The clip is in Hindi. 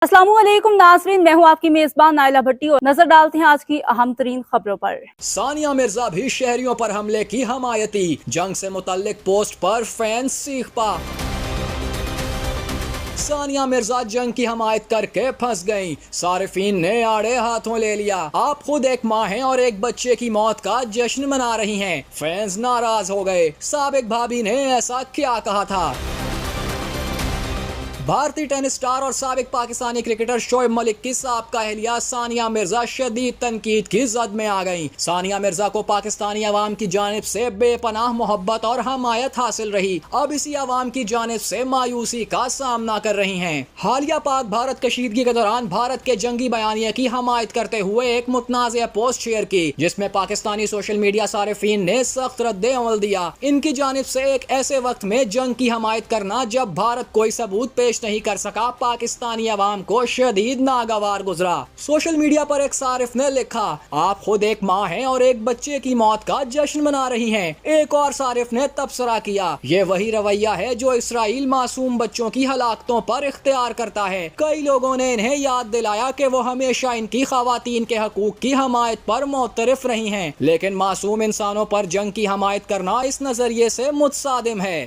अस्सलामुअलैकुम नाज़रीन, मैं हूँ आपकी मेजबान नाइला भट्टी और नजर डालते हैं आज की अहम तरीन खबरों पर। सानिया मिर्जा भी शहरियों पर हमले की हमायती, जंग से मुतल्लिक पोस्ट पर फैंस सीख पा। सानिया मिर्जा जंग की हमायत करके फंस गईं, सारिफीन ने आड़े हाथों ले लिया। आप खुद एक माँ हैं और एक बच्चे की मौत का जश्न मना रही हैं, फैंस नाराज हो गए। साबिक भाभी ने ऐसा क्या कहा था? भारतीय टेनिस स्टार और साबिक पाकिस्तानी क्रिकेटर शोएब मलिक की साबका अहलिया सानिया मिर्जा शदीद तनकीद की जद में आ गईं। सानिया मिर्जा को पाकिस्तानी अवाम की जानिब से बेपनाह मोहब्बत और हमायत हासिल रही, अब इसी अवाम की जानिब से मायूसी का सामना कर रही हैं। हालिया पाक भारत कशीदगी के दौरान भारत के जंगी बयानिया की हमायत करते हुए एक मुतनाज़िया पोस्ट शेयर की, जिसमें पाकिस्तानी सोशल मीडिया सारिफीन ने सख्त रद्द अमल दिया। इनकी जानिब से एक ऐसे वक्त में जंग की हमायत करना जब भारत कोई सबूत पेश नहीं कर सका, पाकिस्तानी अवाम को शदीद नागवार गुजरा। सोशल मीडिया पर एक सारिफ ने लिखा, आप खुद एक माँ हैं और एक बच्चे की मौत का जश्न मना रही हैं। एक और सारिफ ने तबसरा किया, ये वही रवैया है जो इसराइल मासूम बच्चों की हलाकतों पर इख्तियार करता है। कई लोगों ने इन्हें याद दिलाया कि वो हमेशा इनकी खवातीन के हकूक की हमायत पर मोतरफ रही हैं, लेकिन मासूम इंसानों पर जंग की हमायत करना इस नजरिए से मुतसादिम है।